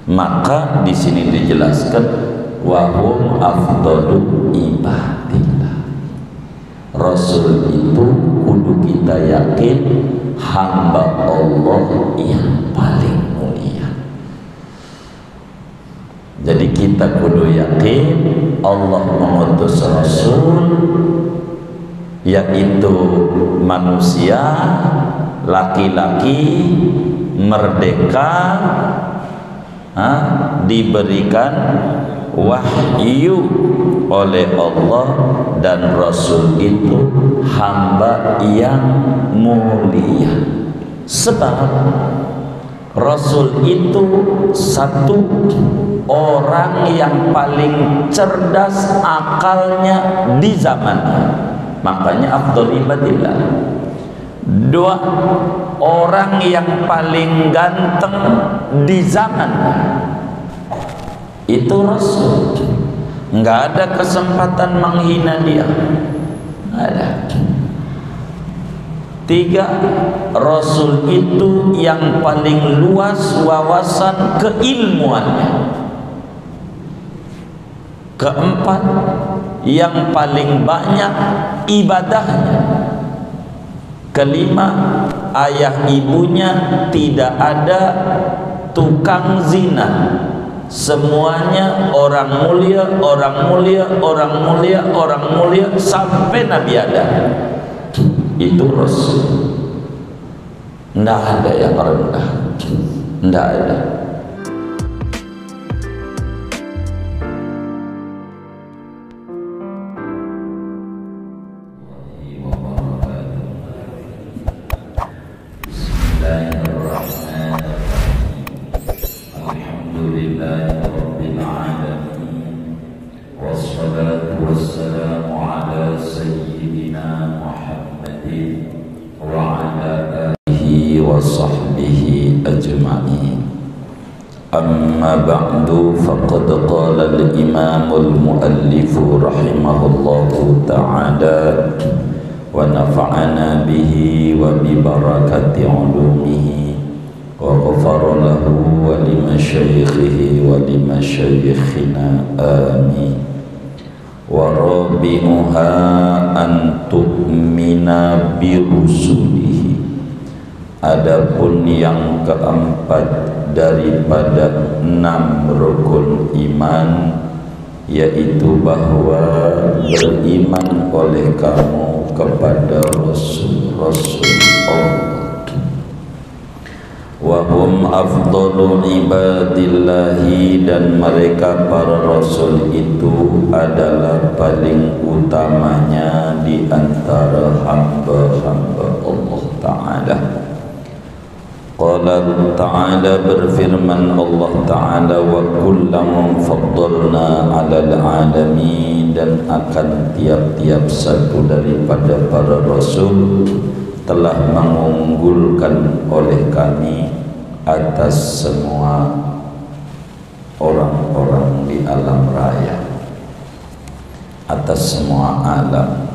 Maka di sini dijelaskan wahum afdalu ibadillah. Rasul itu kudu kita yakin hamba Allah yang paling mulia. Jadi kita kudu yakin Allah mengutus Rasul, yaitu manusia laki-laki merdeka, diberikan wahyu oleh Allah, dan Rasul itu hamba yang mulia. Sebab Rasul itu satu orang yang paling cerdas akalnya di zamannya, makanya afdal ibadillah. Dua, orang yang paling ganteng di zamannya, itu Rasul. Enggak ada kesempatan menghina dia, enggak ada. Tiga, Rasul itu yang paling luas wawasan keilmuannya. Keempat, yang paling banyak ibadahnya. Kelima, ayah ibunya tidak ada tukang zina. Semuanya orang mulia, orang mulia, orang mulia, orang mulia sampai Nabi Adam. Itu Rasul. Tidak ada yang rendah, tidak ada. أما بعد فقد قال الإمام المؤلف رحمه الله تعالى ونفعنا به وببركة علومه وغفر له ولمشايخه ولمشايخنا آمين. ورابعها أن تؤمن برسله. Adapun yang keempat daripada 6 rukun iman, yaitu bahwa beriman oleh kamu kepada Rasul-Rasul Allah. Wahum afdalu ibadillahi, dan mereka para Rasul itu adalah paling utamanya di antara hamba-hamba Allah Ta'ala. Qala ta'ala, berfirman Allah Ta'ala, wa kullam faddalna 'alal 'alamin, dan akan tiap-tiap satu daripada para rasul telah mengunggulkan oleh kami atas semua orang-orang di alam raya, atas semua alam.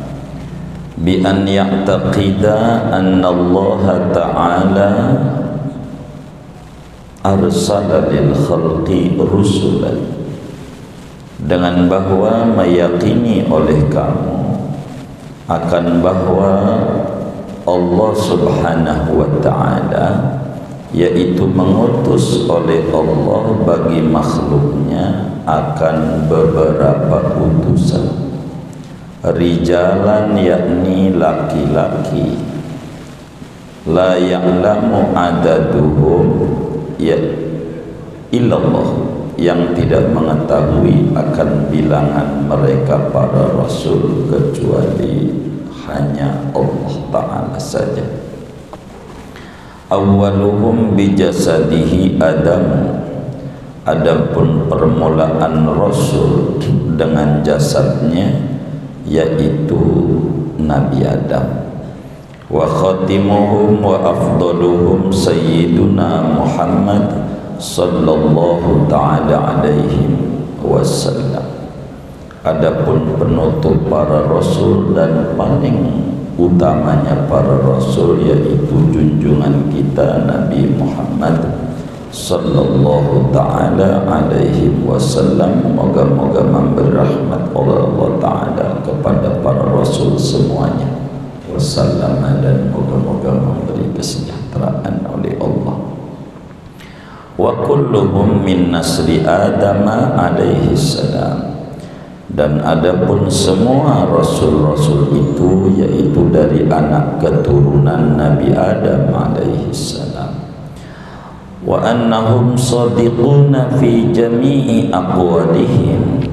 Bi an ya'taqida anna Allah Ta'ala arsala lil khalqi rusulan, dengan bahwa meyakini oleh kamu akan bahwa Allah Subhanahu wa Ta'ala yaitu mengutus oleh Allah bagi makhluknya akan beberapa utusan. Rijalan, yakni laki-laki, la ya'lamu adaduhum ya illallah, yang tidak mengetahui akan bilangan mereka para rasul kecuali hanya Allah Ta'ala saja. Awaluhum bijasadihi Adam, adapun permulaan rasul dengan jasadnya yaitu Nabi Adam. Wa khatimuhum wa afdaluhum sayyiduna Muhammad sallallahu ta'ala alaihi wasallam. Adapun penutup para rasul dan paling utamanya para rasul yaitu junjungan kita Nabi Muhammad sallallahu ta'ala alaihi wasallam, moga-moga memberi rahmat Allah Ta'ala kepada para rasul semuanya, wasallam, dan moga-moga memberi kesejahteraan oleh Allah. Wa kulluhum min nasri Adam alaihi salam, dan adapun semua rasul-rasul itu yaitu dari anak keturunan Nabi Adam alaihi salam. Wa annahum sadiquna fi jami'i aqwalihim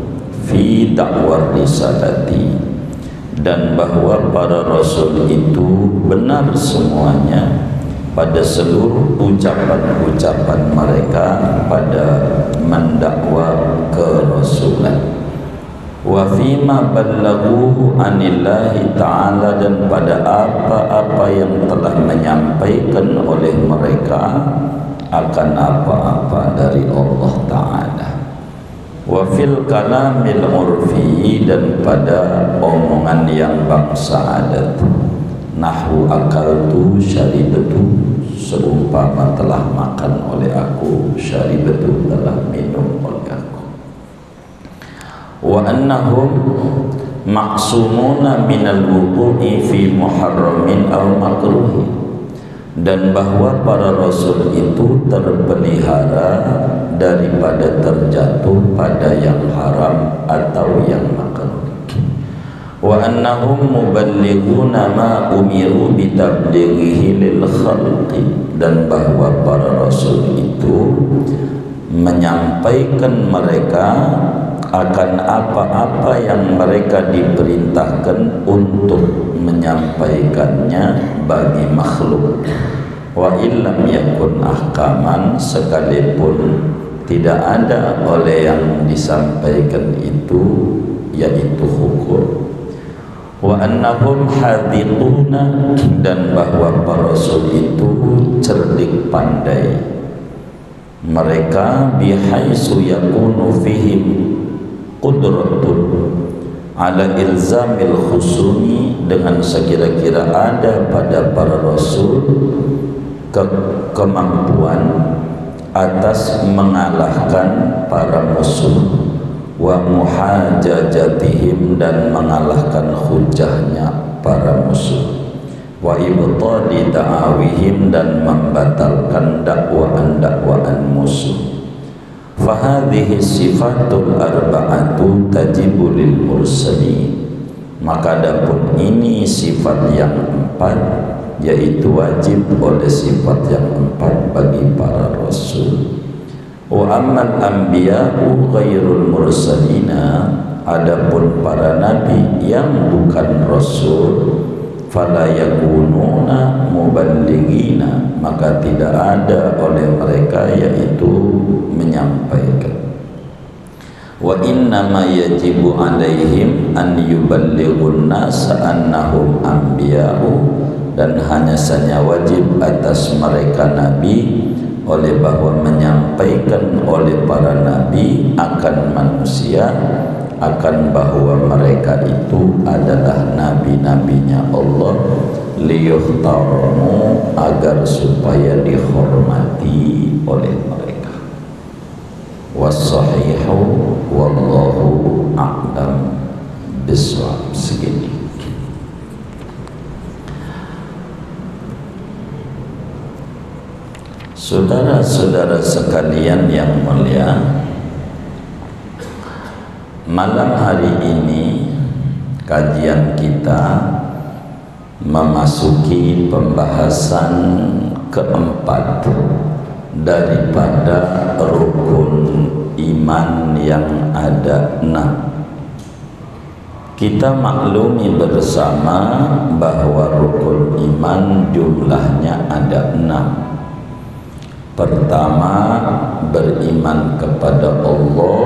fi da'war risalati, dan bahwa para rasul itu benar semuanya pada seluruh ucapan-ucapan mereka pada mendakwa kerasulan. Wa fima ballaghuhu anillahi ta'ala, dan pada apa-apa yang telah menyampaikan oleh mereka akan apa-apa dari Allah Ta'ala. Wa fil kalamil urfi, dan pada omongan yang bangsa adat, nahwu akaltu syaribatu, seumpama telah makan oleh aku, syaribatu telah minum oleh aku. Wa annahum maksumuna minal wuqu'i fi muharramin aw makruhi, dan bahwa para rasul itu terpelihara daripada terjatuh pada yang haram atau yang makruh. Wa annahum muballighuna ma umiru bitablighihi lil khalqi, dan bahwa para rasul itu menyampaikan mereka akan apa-apa yang mereka diperintahkan untuk menyampaikannya bagi makhluk. Wa illam yakun ahkaman, sekalipun tidak ada oleh yang disampaikan itu yaitu hukum. Wa annahum hadiquna, dan bahwa para rasul itu cerdik pandai mereka, bihaisu yakunu fihim qudratun ala ilzamil khusumi, dengan sekira-kira ada pada para rasul kemampuan atas mengalahkan para musuh, wa muhajajatihim, dan mengalahkan hujahnya para musuh, wa ibtali da'awihim, dan membatalkan dakwaan-dakwaan musuh. Fahadhihi sifatul arba'atu tajibu lil mursalin, maka adapun ini sifat yang empat, yaitu wajib oleh sifat yang empat bagi para rasul. Wa ammal anbiya'u ghairul mursalina, adapun para nabi yang bukan rasul, fala yakununa muballighina, maka tidak ada oleh mereka yaitu menyampaikan. Wa innama yajibu alaihim an yuballighun nasa annahum anbiya'u, dan hanya saja wajib atas mereka nabi oleh bahwa menyampaikan oleh para nabi akan manusia akan bahwa mereka itu adalah nabi-nabinya Allah, liyuhtaramu, agar supaya dihormati oleh mereka. Wassahihu wallahu a'lam bishawab. Segini. Saudara-saudara sekalian yang mulia, malam hari ini kajian kita memasuki pembahasan keempat daripada rukun iman yang ada 6. Kita maklumi bersama bahwa rukun iman jumlahnya ada 6. Pertama, beriman kepada Allah.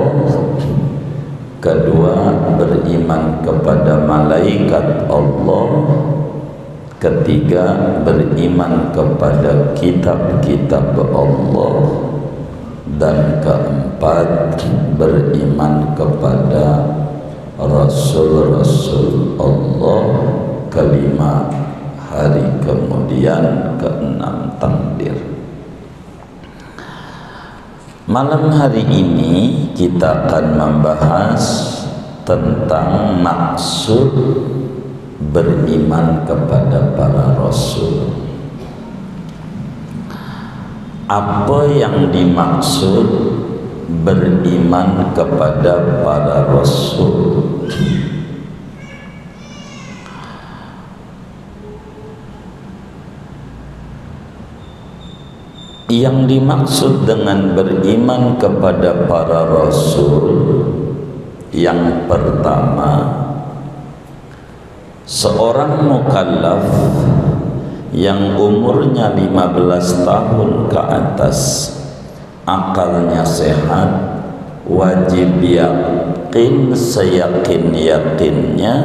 Kedua, beriman kepada malaikat Allah. Ketiga, beriman kepada kitab-kitab Allah. Dan keempat, beriman kepada Rasul-Rasul Allah. Kelima, hari kemudian. Keenam, takdir. Malam hari ini kita akan membahas tentang maksud beriman kepada para rasul. Apa yang dimaksud beriman kepada para rasul? Yang dimaksud dengan beriman kepada para rasul, yang pertama, seorang mukallaf yang umurnya 15 tahun ke atas, akalnya sehat, wajib yakin seyakin-yakinnya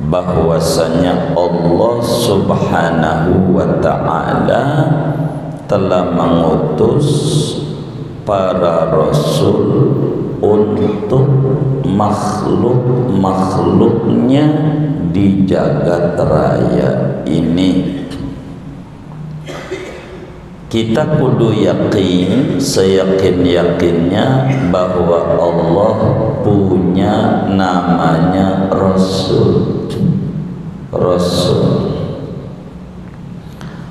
bahwasanya Allah Subhanahu wa ta'ala telah mengutus para rasul untuk makhluk-makhluknya di jagat raya ini. Kita kudu yakin seyakin-yakinnya bahwa Allah punya namanya Rasul.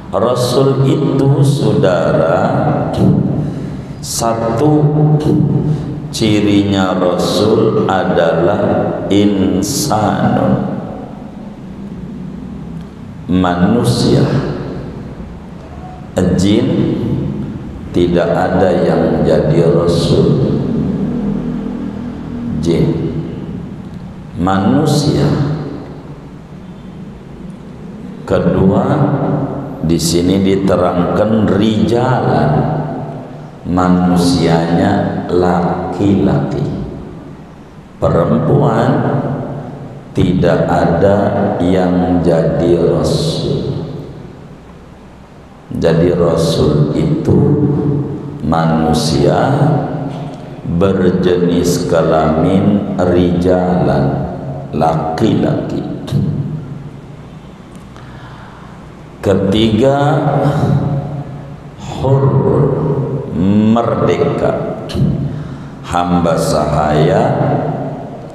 Rasul itu, saudara, satu cirinya Rasul adalah insanun, manusia. Jin tidak ada yang jadi Rasul. Jin, manusia. Kedua, di sini diterangkan rijalan, manusianya laki-laki. Perempuan tidak ada yang jadi Rasul. Jadi Rasul itu manusia berjenis kelamin rijalan, laki-laki. Ketiga, hur, merdeka, hamba sahaya,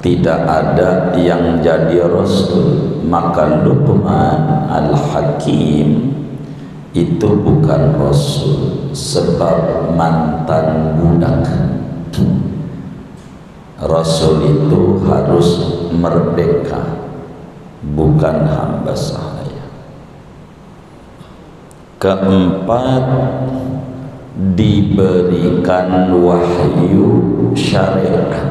tidak ada yang jadi Rasul. Maka Luqman Al-Hakim itu bukan Rasul, sebab mantan budak. Rasul itu harus merdeka, bukan hamba sahaya. Keempat, diberikan wahyu syariat.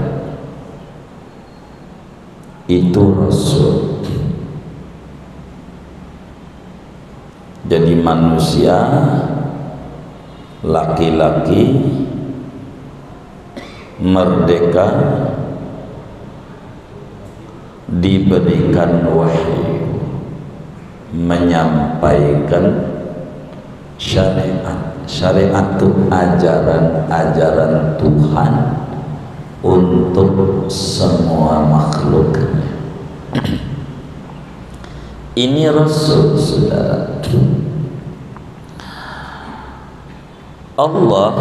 Itu Rasul. Jadi manusia laki-laki, merdeka, diberikan wahyu, menyampaikan syariat. Syariat itu ajaran-ajaran Tuhan untuk semua makhluknya. Ini Rasul, saudara. Allah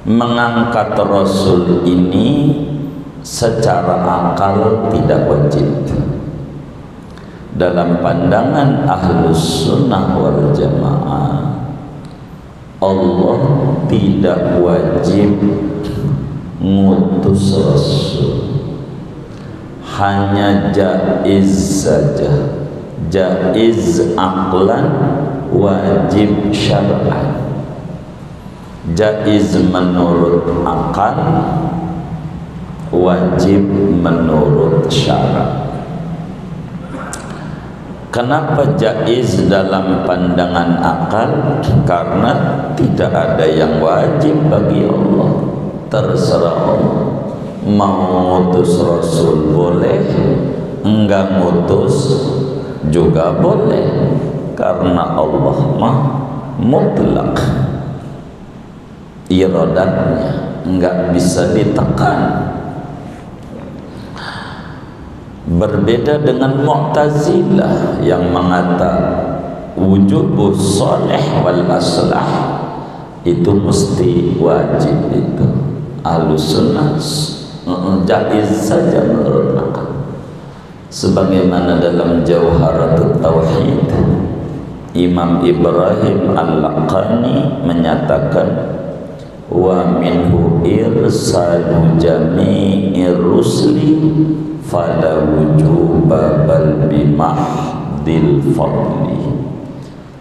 mengangkat Rasul ini secara akal tidak wajib. Dalam pandangan Ahlus Sunnah wal Jamaah, Allah tidak wajib ngutus Rasul, hanya jaiz saja. Jaiz aqlan, wajib syar'an. Jaiz menurut akal, wajib menurut syara'. Kenapa jaiz dalam pandangan akal? Karena tidak ada yang wajib bagi Allah. Terserah Allah. Mau ngutus Rasul boleh, enggak ngutus juga boleh, karena Allah mah mutlak. Iradatnya enggak bisa ditekan. Berbeda dengan Mu'tazilah yang mengatakan wujubus soleh wal aslah, itu mesti wajib. Itu Ahlus Sunnah jaiz saja menurut akal, sebagaimana dalam Jauharatul Tauhid Imam Ibrahim Al-Laqani menyatakan wa minhu irsalu jami'ir rusli fala wujuba bal bimahdil fadli.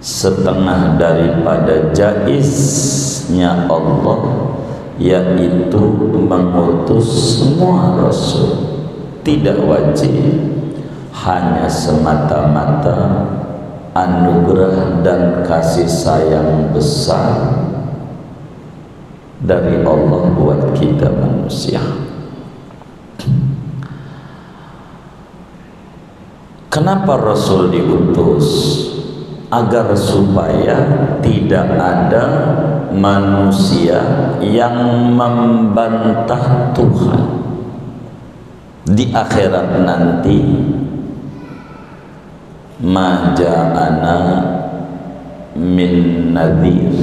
Setengah daripada jaiznya Allah yaitu mengutus semua rasul, tidak wajib, hanya semata-mata anugerah dan kasih sayang besar dari Allah buat kita manusia. Kenapa Rasul diutus? Agar supaya tidak ada manusia yang membantah Tuhan di akhirat nanti. Ma ja'ana min nadhir,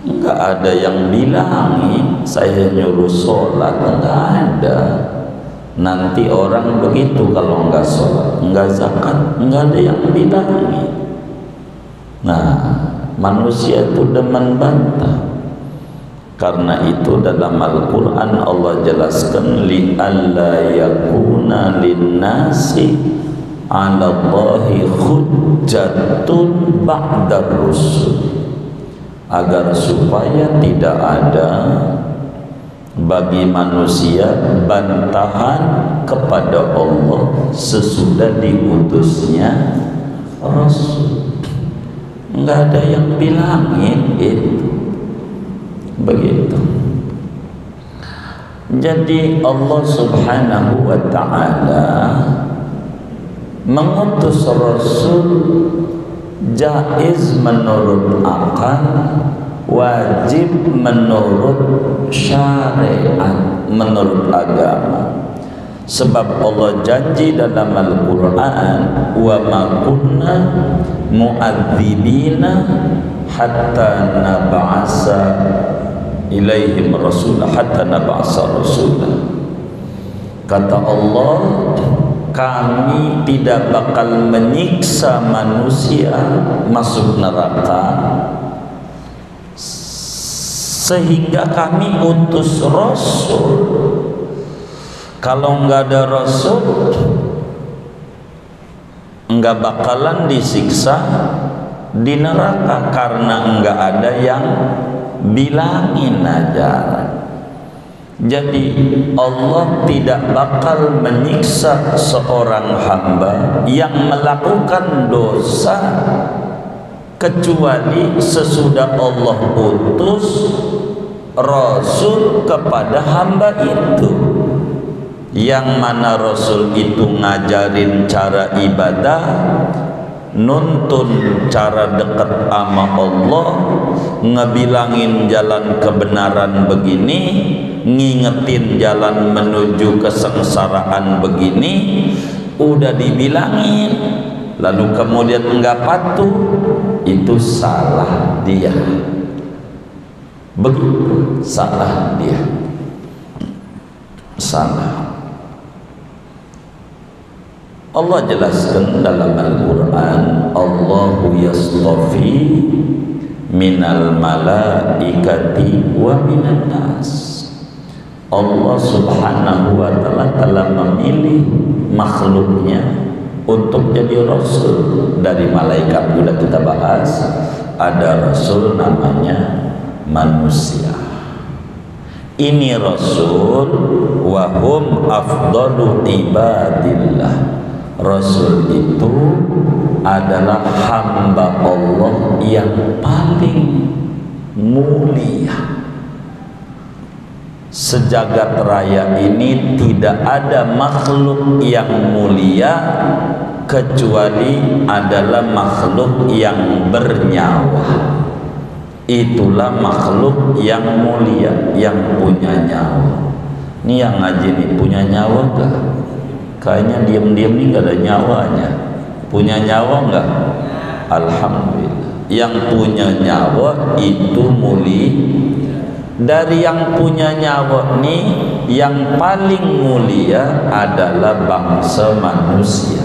enggak ada yang bilangin saya nyuruh sholat, enggak ada. Nanti orang begitu, kalau enggak sholat, enggak zakat, enggak ada yang bilangin. Nah, manusia itu demen bantah. Karena itu dalam Al-Quran Allah jelaskan li alla yakuna linnasi 'ala Allahi hujjatun ba'da rusul, agar supaya tidak ada bagi manusia bantahan kepada Allah sesudah diutusnya Rasul. Enggak ada yang bilangin itu. Begitu. Jadi Allah Subhanahu wa ta'ala mengutus Rasul jaiz menurut akal, wajib menurut syariat, menurut agama. Sebab Allah janji dalam Al-Quran, wa ma kunna mu'adzibina hatta nab'asa ilaihim rasulah, hatta nab'asa rasulah. Kata Allah, kami tidak bakal menyiksa manusia masuk neraka sehingga kami utus Rasul. Kalau enggak ada Rasul, enggak bakalan disiksa di neraka, karena enggak ada yang bilangin ajaran. Jadi Allah tidak bakal menyiksa seorang hamba yang melakukan dosa kecuali sesudah Allah utus Rasul kepada hamba itu, yang mana Rasul itu ngajarin cara ibadah, nuntun cara dekat sama Allah, ngebilangin jalan kebenaran begini, ngingetin jalan menuju kesengsaraan begini. Udah dibilangin lalu kemudian enggak patuh, itu salah dia. Begitu, salah dia, salah. Allah jelaskan dalam Al-Quran, Allahu yastafi minal malaikati wa minan nas. Allah Subhanahu wa ta'ala telah memilih makhluknya untuk jadi Rasul. Dari malaikat sudah kita bahas, ada Rasul namanya manusia. Ini Rasul wahum afdalu ibadillah. Rasul itu adalah hamba Allah yang paling mulia. Sejagat raya ini tidak ada makhluk yang mulia kecuali adalah makhluk yang bernyawa. Itulah makhluk yang mulia, yang punya nyawa. Ini yang ngaji nih punya nyawa enggak? Kayaknya diam-diam nih enggak ada nyawanya. Punya nyawa enggak? Alhamdulillah. yang punya nyawa itu mulia. Dari yang punya nyawa ini yang paling mulia adalah bangsa manusia.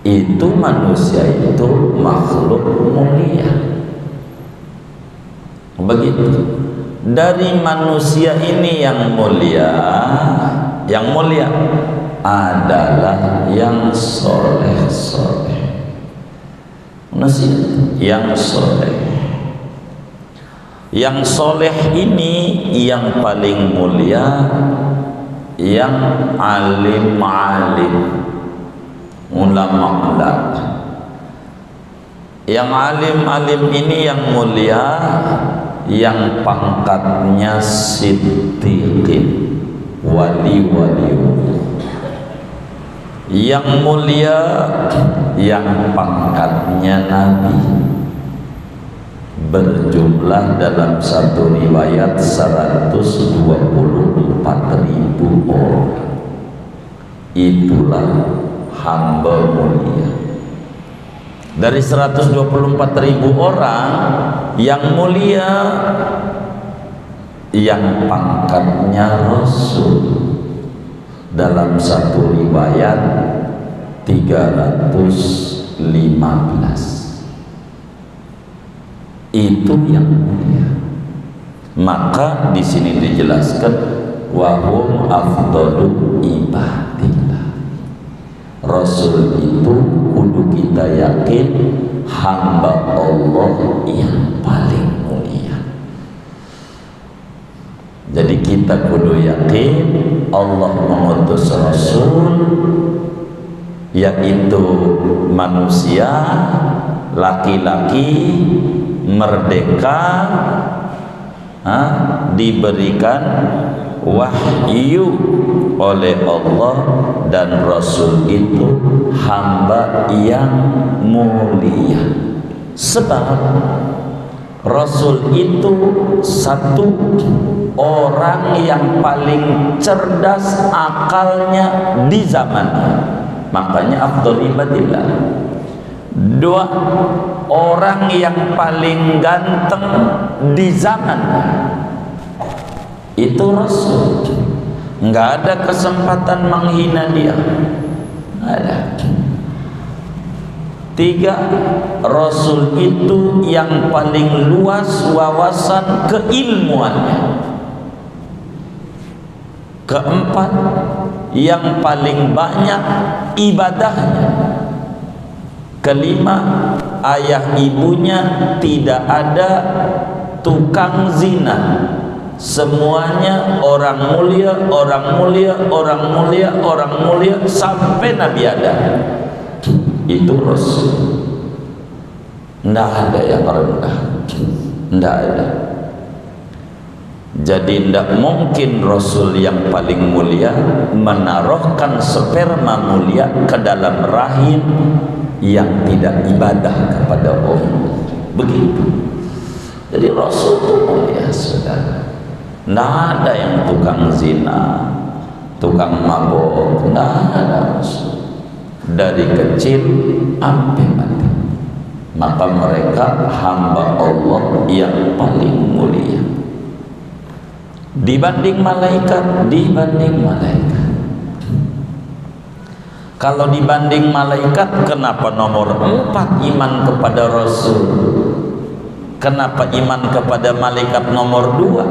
Itu manusia itu makhluk mulia. Begitu. Dari manusia ini yang mulia adalah yang soleh. Manusia yang soleh. Yang soleh ini yang paling mulia, yang alim, ulama. Yang alim ini yang mulia, yang pangkatnya siddiqin, wali-wali. Yang mulia, yang pangkatnya nabi. Berjumlah dalam satu riwayat 124.000 orang. Itulah hamba mulia. Dari 124.000 orang yang mulia, yang pangkatnya Rasul, dalam satu riwayat 315. Itu yang mulia. Maka di sini dijelaskan wahum afdalu ibadillah. Rasul itu kudu kita yakin hamba Allah yang paling mulia. Jadi kita kudu yakin Allah mengutus Rasul, yaitu manusia laki-laki merdeka, diberikan wahyu oleh Allah, dan Rasul itu hamba yang mulia. Sebab Rasul itu satu orang yang paling cerdas akalnya di zamannya, makanya afdal ibadillah. Dua, orang yang paling ganteng di zamannya itu Rasul. Nggak ada kesempatan menghina dia, nggak ada. Tiga, Rasul itu yang paling luas wawasan keilmuannya. Keempat, yang paling banyak ibadahnya. Kelima, ayah ibunya tidak ada tukang zina. Semuanya orang mulia, orang mulia, orang mulia, orang mulia sampai Nabi Adam. Itu Rasul. Tidak ada yang rendah, tidak ada. Jadi tidak mungkin Rasul yang paling mulia menaruhkan sperma mulia ke dalam rahim yang tidak ibadah kepada Allah. Begitu. Jadi Rasul itu mulia, saudara. Tidak ada yang tukang zina, tukang mabok, tidak ada Rasul. Dari kecil sampai mati. Maka mereka hamba Allah yang paling mulia. Dibanding malaikat, Kalau dibanding malaikat, kenapa nomor 4 iman kepada Rasul? Kenapa iman kepada malaikat nomor 2?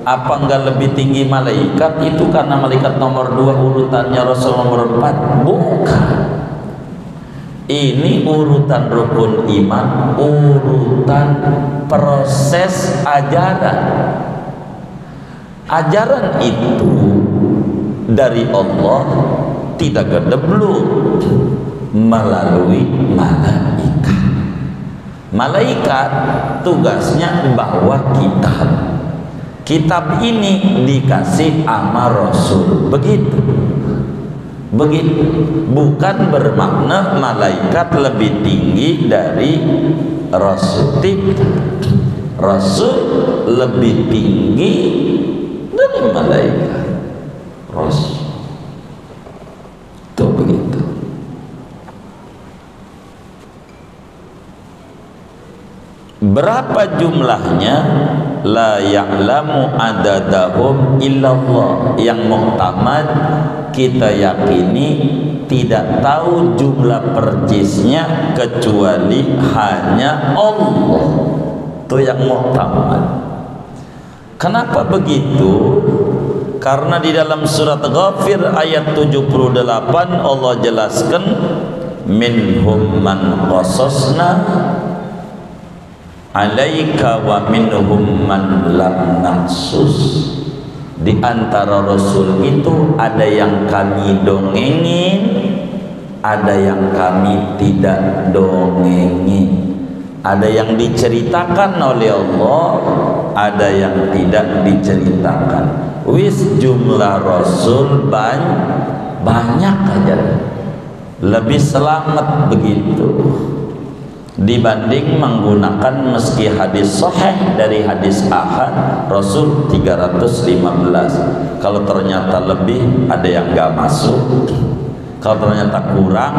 Apa enggak lebih tinggi malaikat? Itu karena malaikat nomor 2 urutannya, Rasul nomor 4? Bukan. Ini urutan rukun iman, urutan proses ajaran. Ajaran itu dari Allah, tidak gedebluk, melalui malaikat. Malaikat tugasnya bawa kitab. Kitab ini dikasih sama Rasul. Begitu. Bukan bermakna malaikat lebih tinggi dari Rasul. Rasul lebih tinggi dari malaikat. Rasul. Begitu. Berapa jumlahnya? La ya'lamu adadahum illallah. Yang muktamad kita yakini tidak tahu jumlah persisnya kecuali hanya Allah. Itu yang muktamad. Kenapa begitu? Karena di dalam surat Ghafir ayat 78 Allah jelaskan, minhum man qasasna alaika wa minhum man lam naqsus. Di antara rasul itu ada yang kami dongengin, ada yang kami tidak dongengin. Ada yang diceritakan oleh Allah, ada yang tidak diceritakan. Wis jumlah rasul banyak aja, lebih selamat begitu dibanding menggunakan meski hadis sahih dari hadis ahad rasul 315. Kalau ternyata lebih, ada yang gak masuk. Kalau ternyata kurang,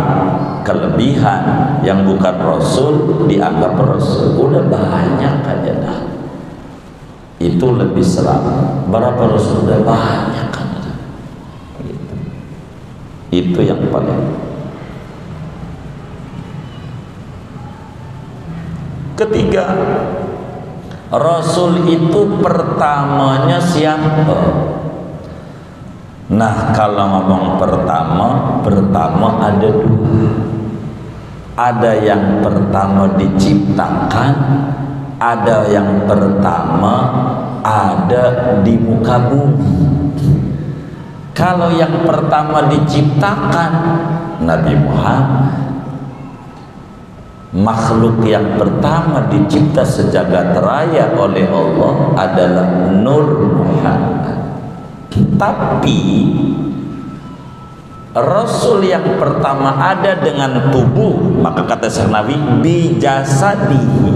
kelebihan yang bukan rasul dianggap rasul. Udah banyak aja dah, itu lebih selamat. Berapa rasul? Udah banyak kan gitu. Itu yang paling. Ketiga, rasul itu pertamanya siapa? Nah, kalau ngomong pertama ada dua. Ada yang pertama diciptakan, ada yang pertama ada di muka bumi. Kalau yang pertama diciptakan, Nabi Muhammad. Makhluk yang pertama dicipta sejagat raya oleh Allah adalah Nur Muhammad. Tapi Rasul yang pertama ada dengan tubuh, maka kata Syekh Nabi bijasadihi,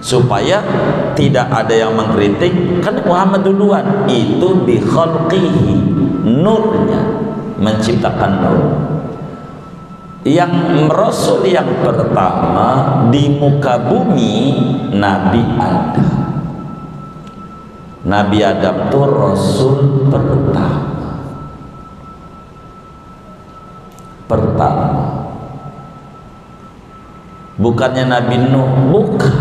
supaya tidak ada yang mengkritik, kan Muhammad duluan, itu bi khalqihi, nurnya, menciptakan nur. Yang Rasul yang pertama di muka bumi Nabi Adam. Nabi Adam itu Rasul pertama. Bukannya Nabi Nuh, bukan.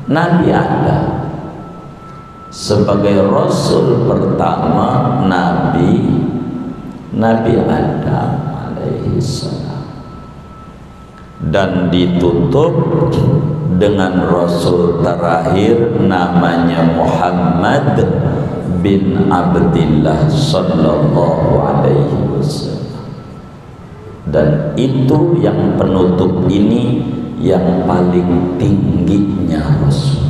Nabi Adam sebagai Rasul pertama, Nabi Adam alaihi salam. Dan ditutup dengan Rasul terakhir namanya Muhammad bin Abdillah sallallahu alaihi wasallam. Dan itu yang penutup ini yang paling tingginya Rasul.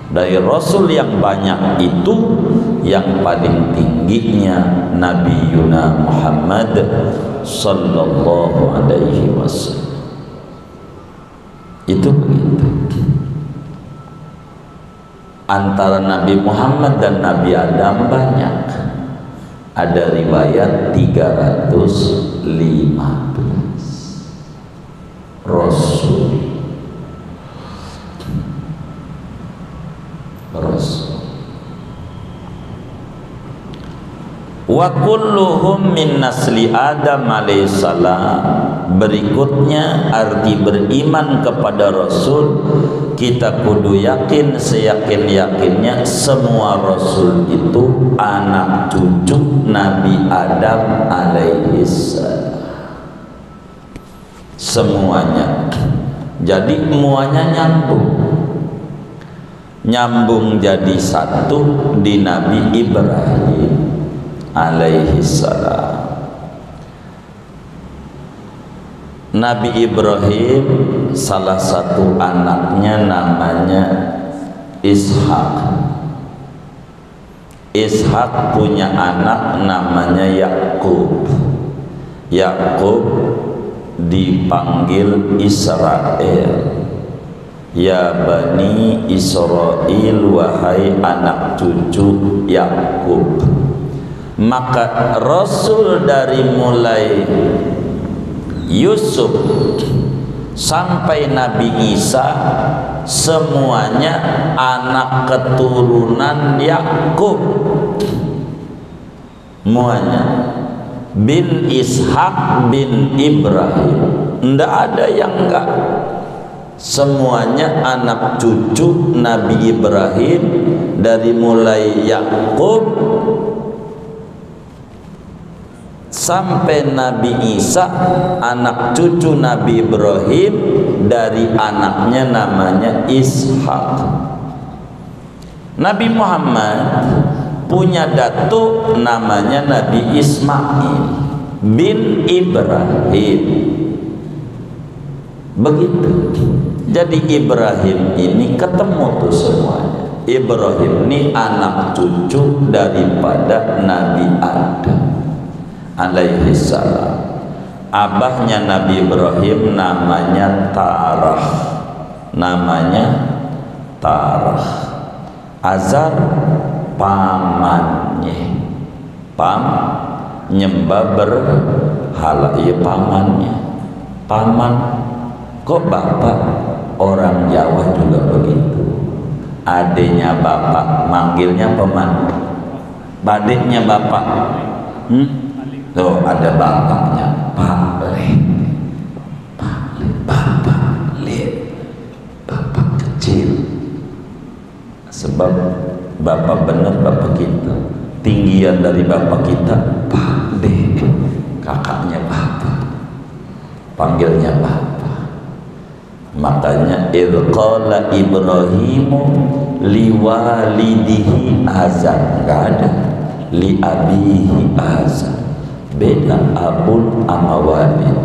Dari Rasul yang banyak itu yang paling tingginya Nabi Yuna Muhammad sallallahu alaihi wasallam. Itu begitu. Antara Nabi Muhammad dan Nabi Adam banyak. Ada riwayat 315 Rasul. Wa kulluhum min nasli Adam alaihissalam. Berikutnya arti beriman kepada Rasul, kita kudu yakin seyakin-yakinnya semua Rasul itu anak cucu Nabi Adam alaihissalam. Semuanya. Jadi semuanya nyambung jadi satu di Nabi Ibrahim alaihissalam. Nabi Ibrahim salah satu anaknya namanya Ishak. Ishak punya anak namanya Yakub. Yakub dipanggil Israel. Ya Bani Israel, wahai anak cucu Yakub. Maka Rasul dari mulai Yusuf sampai Nabi Isa semuanya anak keturunan Yakub, semuanya bin Ishak bin Ibrahim, tidak ada yang enggak, semuanya anak cucu Nabi Ibrahim, dari mulai Yakub sampai Nabi Isa anak cucu Nabi Ibrahim, dari anaknya namanya Ishak. Nabi Muhammad punya datuk namanya Nabi Ismail bin Ibrahim, begitu. Jadi Ibrahim ini ketemu tuh semuanya. Ibrahim ini anak cucu daripada Nabi Adam alaihi salam. Abahnya Nabi Ibrahim namanya Tarah, namanya Tarah. Azar pamannya, nyembah berhala, iya pamannya, paman. Kok bapak orang Jawa juga begitu, adiknya bapak manggilnya paman, badiknya bapak, tuh ada bapaknya Pak Le, Bapak Le, bapak kecil, sebab bapak benar bapak kita, tinggian dari bapak kita Pak De, kakaknya bapak, panggilnya bapak. Makanya irqala Ibrahimu liwalidihi azan, nggak ada li abihi azan, beda abun sama walid.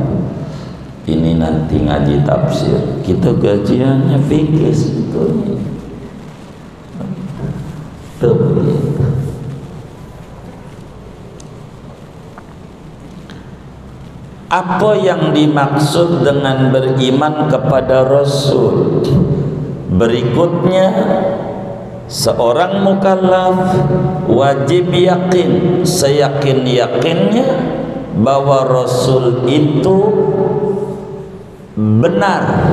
Ini nanti ngaji tafsir, kita gajiannya fikih sebetulnya. Apa yang dimaksud dengan beriman kepada Rasul? Berikutnya, seorang mukallaf wajib yakin, seyakin-yakinnya bahwa Rasul itu benar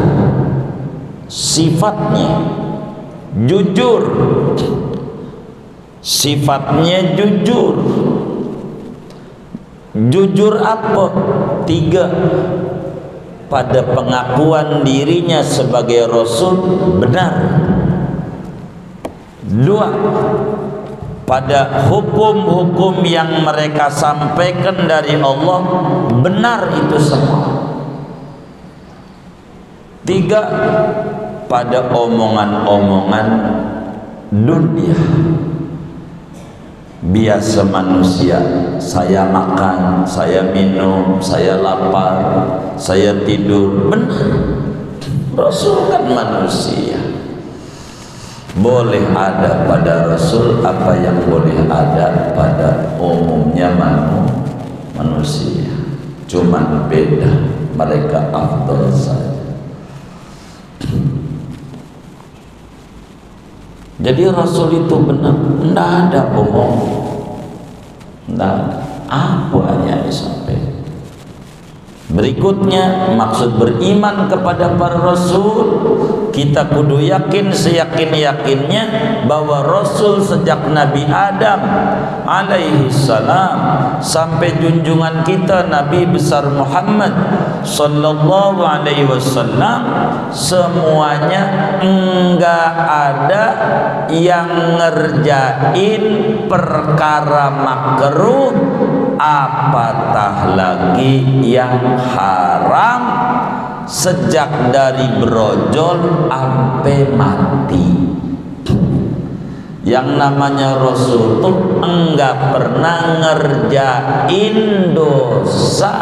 sifatnya, jujur, sifatnya jujur. Jujur apa? 3, pada pengakuan dirinya sebagai Rasul benar. 2, pada hukum-hukum yang mereka sampaikan dari Allah benar itu semua. 3, pada omongan-omongan dunia biasa manusia, saya makan, saya minum, saya lapar, saya tidur, benar. Rasul kan manusia, boleh ada pada Rasul apa yang boleh ada pada umumnya manusia, cuman beda, mereka afdal saja. Jadi Rasul itu benar, tidak ada bohong, tidak ada, apa yang disampaikan. Berikutnya, maksud beriman kepada para Rasul, kita kudu yakin seyakin-yakinnya bahwa Rasul sejak Nabi Adam alaihi salam sampai junjungan kita Nabi besar Muhammad sallallahu alaihi wasallam, semuanya enggak ada yang ngerjain perkara makruh, apatah lagi yang haram, sejak dari brojol sampai mati. Yang namanya Rasul tuh enggak pernah ngerjain dosa,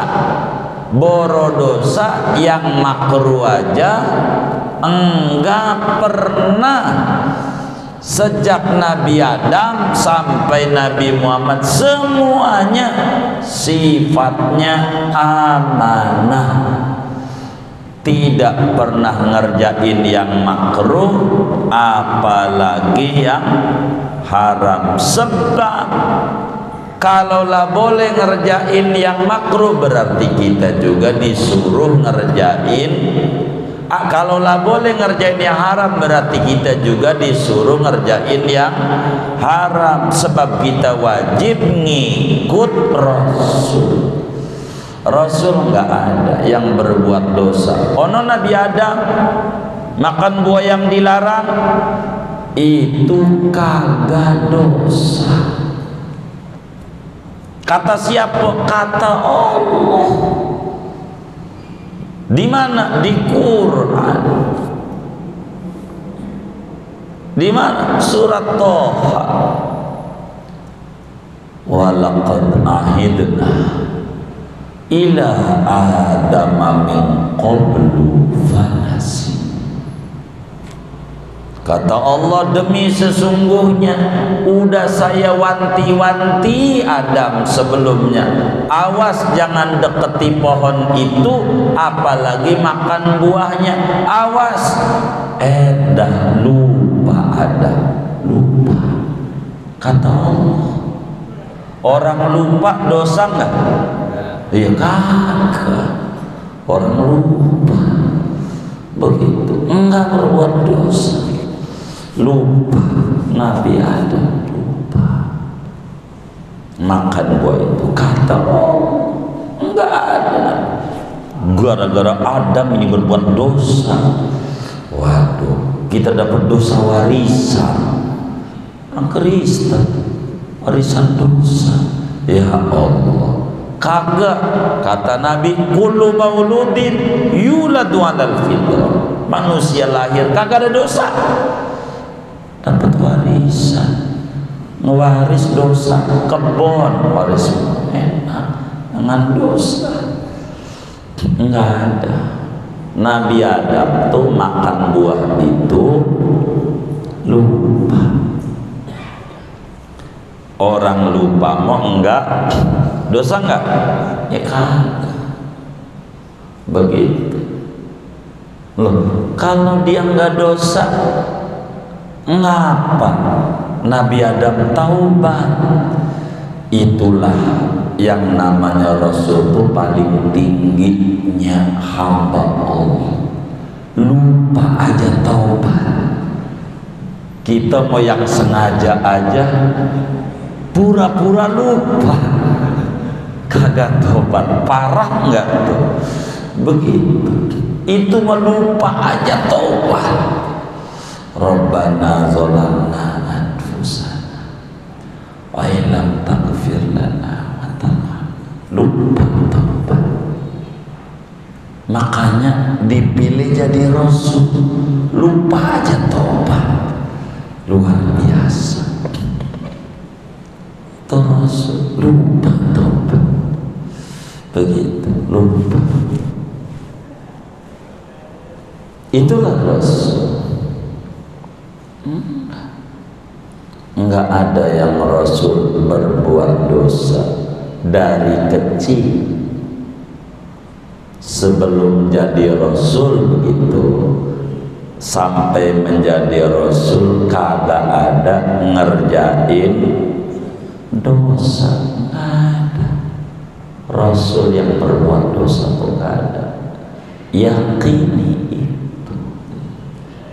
borodosa yang makruh aja enggak pernah. Sejak Nabi Adam sampai Nabi Muhammad semuanya sifatnya amanah, tidak pernah ngerjain yang makruh apalagi yang haram. Sebab Kalaulah boleh ngerjain yang makruh, berarti kita juga disuruh ngerjain. Kalaulah boleh ngerjain yang haram, berarti kita juga disuruh ngerjain yang haram. Sebab kita wajib ngikut Rasul. Rasul nggak ada yang berbuat dosa. Ono Nabi Adam makan buah yang dilarang, itu kagak dosa. Kata siapa? Kata Allah. Di mana? Di Quran. Di mana? Surat Thaha. Walaqad ahidna ila Adama min qablu fanasi. Kata Allah, demi sesungguhnya udah saya wanti-wanti Adam sebelumnya, awas jangan deketi pohon itu, apalagi makan buahnya, awas. Dah lupa Adam, lupa. Kata Allah. Orang lupa dosa enggak? Iya kagak. Orang lupa begitu, enggak berbuat dosa. Lupa. Nabi Adam lupa makan buah itu. Kata Allah, enggak ada. Gara-gara Adam ini berbuat dosa, waduh, kita dapat dosa warisan. Orang Kristen warisan dosa. Ya Allah, kagak. Kata Nabi, kullu mauludin yuladu 'alal fitrah. Manusia lahir kagak ada dosa, dapat warisan. Ngewaris dosa, kebon waris enak dengan dosa. Enggak ada. Nabi Adam tuh makan buah itu lupa. Orang lupa mau enggak dosa enggak? Ya kan. Begitu. Loh, kalau dia enggak dosa, ngapa Nabi Adam taubat? Itulah yang namanya Rasul itu paling tingginya hamba Allah. Lupa aja taubat. Kita mau yang sengaja aja pura-pura lupa, kagak taubat. Parah enggak tuh? Begitu. Itu melupa aja taubat. Rabbana zalamna anfusana wa illam taghfir lana wa tarhamna. Lupa taubat. Makanya dipilih jadi Rasul, lupa aja taubat. Luar biasa. Rasul lupa taubat. Begitu, lupa. Itulah Rasul. Enggak ada yang Rasul berbuat dosa dari kecil. Sebelum jadi Rasul begitu, sampai menjadi Rasul kagak ada ngerjain dosa. Enggak ada Rasul yang berbuat dosa, enggak ada. Yakini itu.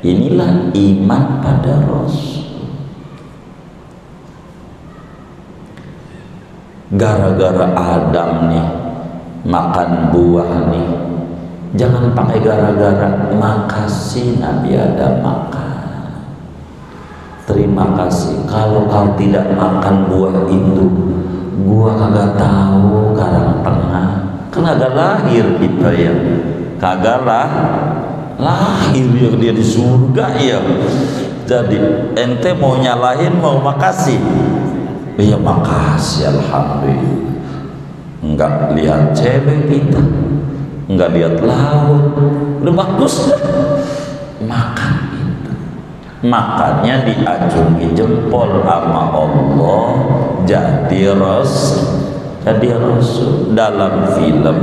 Inilah iman pada Rasul. Gara-gara Adam nih makan buah nih, jangan pakai gara-gara. Makasih Nabi Adam makan, terima kasih. Kalau kau tidak makan buah itu, gua kagak tahu Karang Tengah. Kan kagak lahir kita ya, kagak lahir ya dia di surga ya. Jadi ente mau nyalahin, mau makasih. Ya makasih, alhamdulillah. Enggak lihat cewek kita, enggak lihat laut, udah bagus dah. Makan itu, makannya diacungi jempol sama Allah, jadi Rasul. Jadi Rasul. Dalam film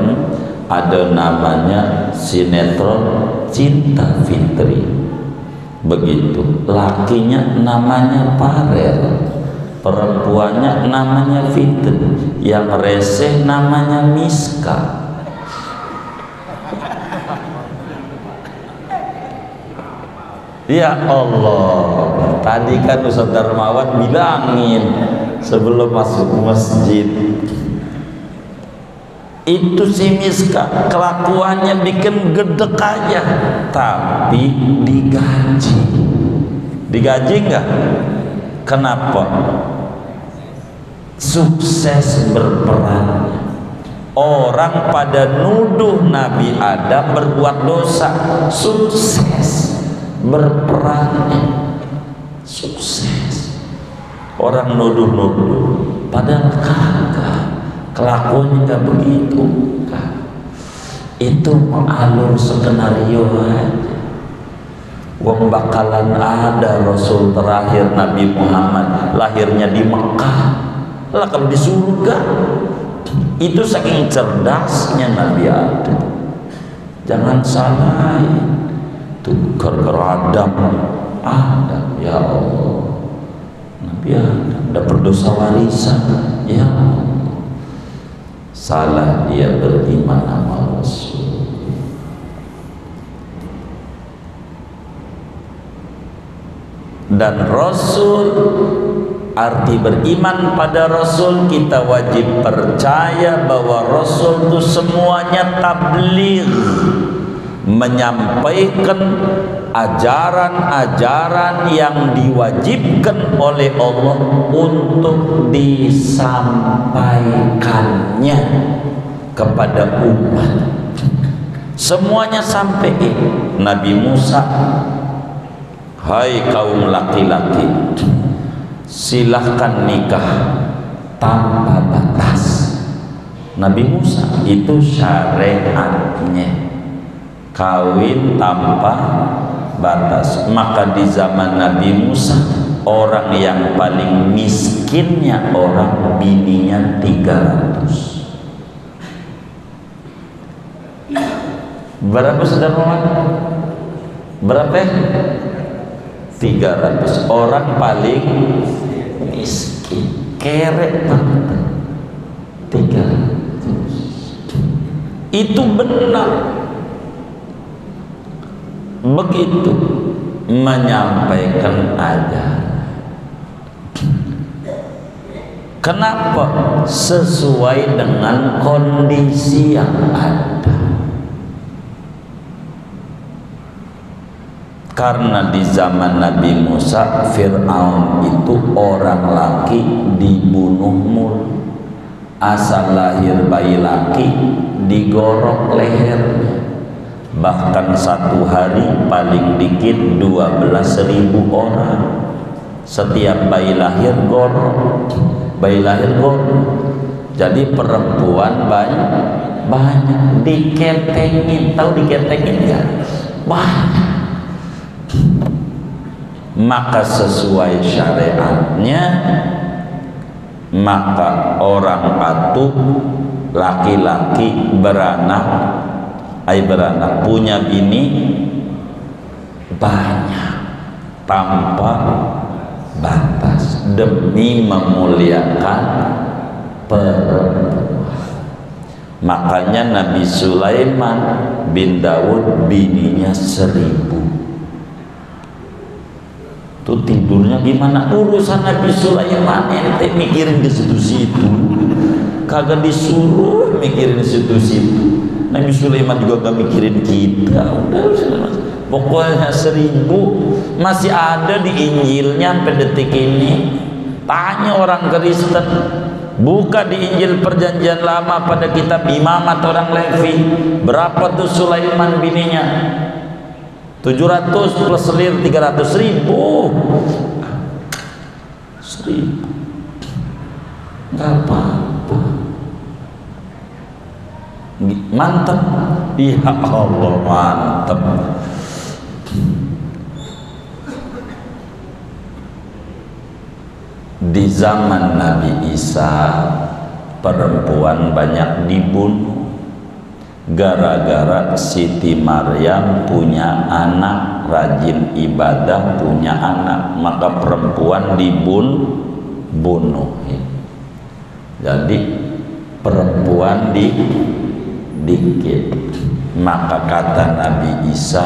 ada namanya sinetron Cinta Fitri. Begitu, lakinya namanya Farel, perempuannya namanya Fitri, yang reseh namanya Miska. Ya Allah, tadi kan Ustaz Darmawan bilangin sebelum masuk masjid, itu si Miska kelakuannya bikin gedek aja, tapi digaji. Digaji enggak? Kenapa? Sukses berperan. Orang pada nuduh Nabi Adam berbuat dosa, sukses berperan, sukses. Orang nuduh-nuduh padahal kagak, kelakuannya nggak begitu kan. Itu alur skenario aja. Wong bakalan ada Rasul terakhir Nabi Muhammad lahirnya di Mekah, lah kalau di surga. Itu saking cerdasnya Nabi Adam. Jangan salahin tuh, gara-gara Adam ya Allah, Nabi Adam dapat dosa warisan, ya Allah. Salah dia beriman sama Rasul. Dan Rasul, arti beriman pada Rasul, kita wajib percaya bahwa Rasul itu semuanya tabligh, menyampaikan ajaran-ajaran yang diwajibkan oleh Allah untuk disampaikannya kepada umat. Semuanya sampai. Nabi Musa, hai kaum laki-laki, silahkan nikah tanpa batas. Nabi Musa itu syariatnya kawin tanpa batas. Maka di zaman Nabi Musa, orang yang paling miskinnya orang bininya 300. Berapa saudara? Berapa? 300. Orang paling miskin, kerek banget. 300. Itu benar. Begitu menyampaikan ajaran. Kenapa? Sesuai dengan kondisi yang ada. Karena di zaman Nabi Musa, Fir'aun itu orang laki dibunuh mulu. Asal lahir bayi laki digorok lehernya. Bahkan satu hari paling dikit 12.000 orang. Setiap bayi lahir gorok, bayi lahir gorok. Jadi perempuan banyak diketengin. Tahu diketengin ya? Banyak. Maka sesuai syariatnya, maka orang atuh laki-laki beranak punya bini banyak tanpa batas demi memuliakan perempuan. Makanya Nabi Sulaiman bin Daud bininya 1000. Tuh tidurnya gimana? Urusan Nabi Sulaiman, ente mikirin ke situ-situ, kagak disuruh mikirin situ-situ. Nabi Sulaiman juga gak mikirin kita. Udah, pokoknya 1000 masih ada di Injilnya sampai detik ini. Tanya orang Kristen, buka di Injil Perjanjian Lama pada kitab Imamat orang Levi, berapa tuh Sulaiman bininya? 700 plus selir 300.000. 1000 nggak apa-apa. Mantap, ya Allah, mantap. Di zaman Nabi Isa, perempuan banyak dibunuh gara-gara Siti Maryam punya anak, rajin ibadah, punya anak, maka perempuan bunuh. Jadi perempuan dikit. Maka kata Nabi Isa,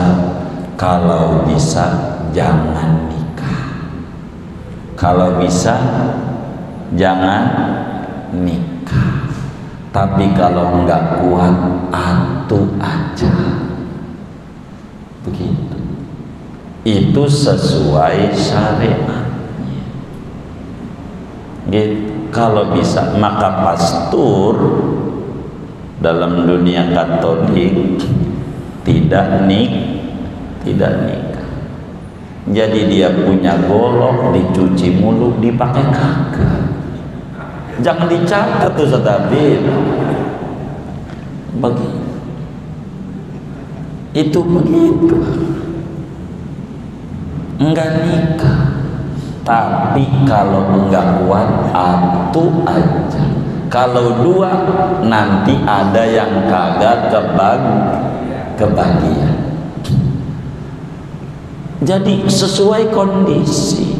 kalau bisa jangan nikah. Kalau bisa jangan nikah. Tapi kalau enggak kuat, atuh aja. Begitu. Itu sesuai syariatnya. Gitu. Kalau bisa, maka pastor dalam dunia Katolik tidak nikah. Jadi dia punya golok, dicuci mulu, dipakai kagak. Jangan dicatat tuh Satabib. Begitu. Itu begitu. Enggak nikah. Tapi kalau enggak kuat, atuh aja. Kalau dua, nanti ada yang kagak kebagian. Jadi sesuai kondisi.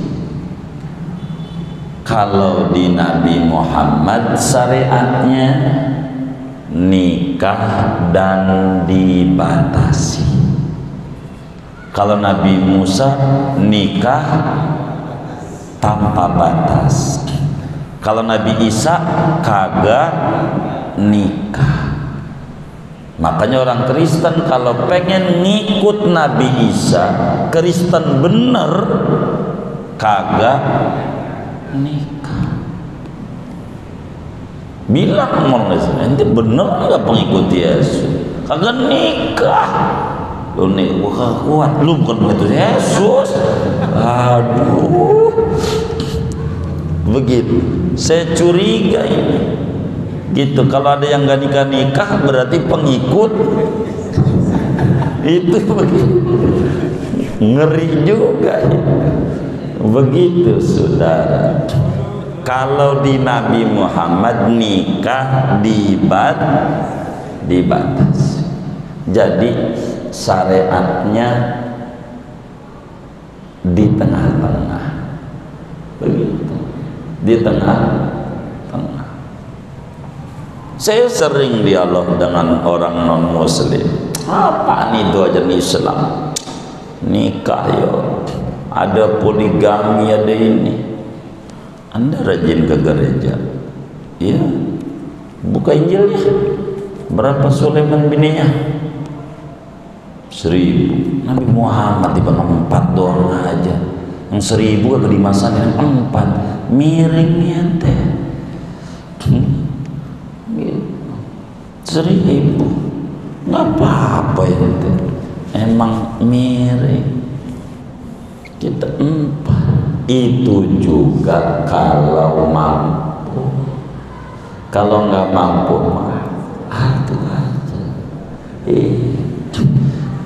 Kalau di Nabi Muhammad syariatnya nikah dan dibatasi. Kalau Nabi Musa nikah tanpa batas. Kalau Nabi Isa kagak nikah. Makanya orang Kristen kalau pengen ngikut Nabi Isa, Kristen bener, kagak nikah. Bilang mau ente bener nggak pengikut Yesus? Kagak nikah. Lu nih gua kuat, lu bukan begitu Yesus. Aduh. Begitu. Saya curiga ini. Gitu, kalau ada yang gak nikah berarti pengikut. Itu begitu. Ngeri juga ya. Begitu saudara. Kalau di Nabi Muhammad nikah dibatasi. Jadi syariatnya di tengah-tengah. Begitu. Di tengah-tengah. Saya sering dialog dengan orang non muslim. Apaan itu aja Islam? Nikah yo. Ada poligami, ada ini. Anda rajin ke gereja. Ya. Buka Injilnya. Berapa Sulaiman bininya? 1000. Nabi Muhammad tiba 4 doang aja. Yang 1000 agak dimasakin 4. Miring nih ente. 1000 nggak apa-apa ente. Emang miring. Kita 4. Itu juga kalau mampu. Kalau nggak mampu atuh aja.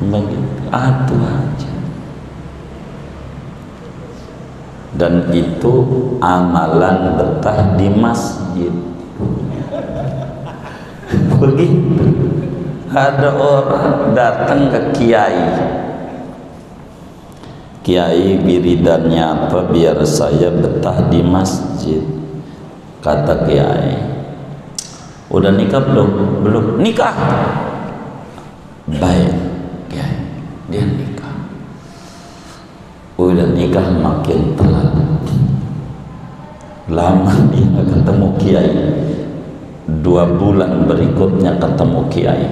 Begitu, atuh aja. Dan itu amalan betah di masjid. Begitu. Ada orang datang ke kiai. Kiai, wiridannya apa biar saya betah di masjid? Kata kiai, udah nikah belum? Belum. Nikah. Baik kiai, dia nikah. Udah nikah makin telat. Lama dia gak ketemu kiai. 2 bulan berikutnya ketemu kiai.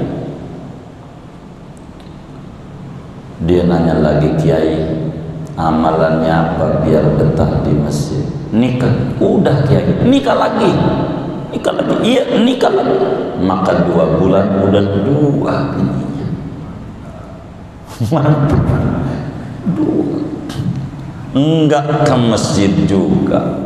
Dia nanya lagi, kiai, amalannya apa biar betah di masjid? Nikah. Udah kiai, nikah lagi. Nikah lagi. Iya, nikah lagi. Maka 2 bulan udah 2 bininya. Mantap. 2. Enggak ke masjid juga.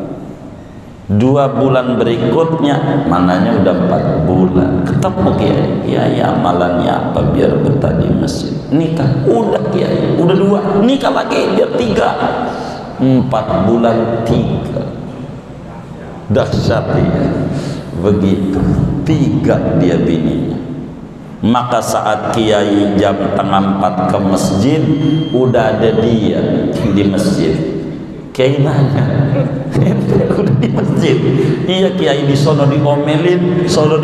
2 bulan berikutnya, mananya udah 4 bulan. Ketemu kiai, kiai amalannya apa biar betah di masjid? Nikah. Udah kiai, udah 2. Nikah lagi biar 3. 4 bulan 3. Dahsyat ya. Begitu. 3 dia bininya. Maka saat kiai jam 3:30 ke masjid, udah ada dia di masjid. Kiai nanya, ente udah di Iya kiai, di sono diomelin, sono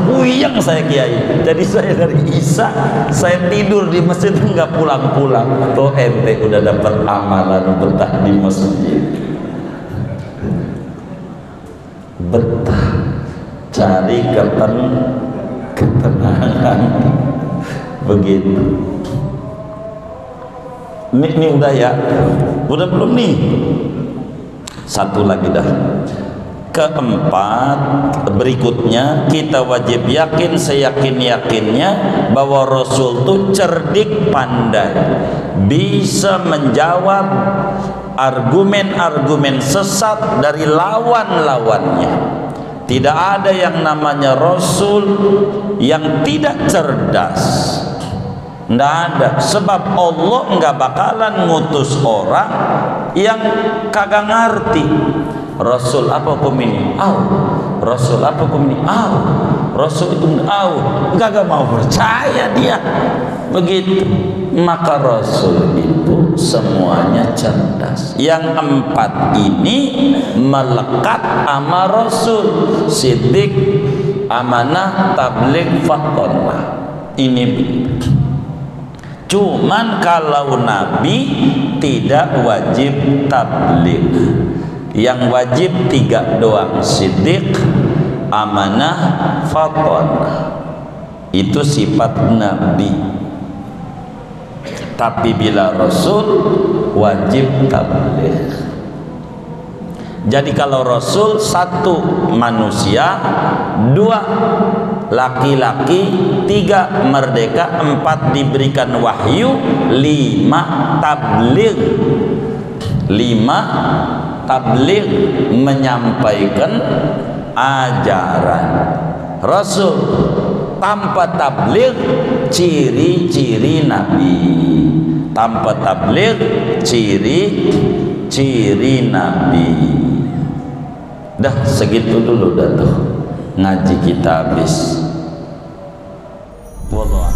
puyeng saya kiai. Jadi saya dari Isya saya tidur di masjid nggak pulang-pulang. Tuh ente udah dapat amalan betah di masjid. Betah, cari ketenangan. Begitu. Ini udah ya, udah belum nih? Satu lagi dah. Keempat, berikutnya kita wajib yakin seyakin-yakinnya bahwa Rasul itu cerdik, pandai, bisa menjawab argumen-argumen sesat dari lawan-lawannya. Tidak ada yang namanya Rasul yang tidak cerdas. Tidak ada, sebab Allah nggak bakalan ngutus orang yang kagak ngerti. Rasul apa hukum ini? Rasul apa hukum ini? Rasul itu nggak mau percaya dia. Begitu. Maka Rasul itu semuanya cerdas. Yang empat ini melekat sama Rasul: siddiq, amanah, tabligh, faqih. Ini begitu. Cuman kalau Nabi tidak wajib tabligh, yang wajib 3 doang: siddiq, amanah, faqih. Itu sifat Nabi. Tapi bila Rasul wajib tabligh. Jadi kalau Rasul 1 manusia, 2 laki-laki, 3 merdeka, 4 diberikan wahyu, 5 tabligh. 5 tabligh, menyampaikan ajaran Rasul. Tanpa tabligh, ciri-ciri Nabi. Tanpa tabligh, ciri-ciri Nabi. Dah segitu dulu dah tuh ngaji kita habis. Wallah.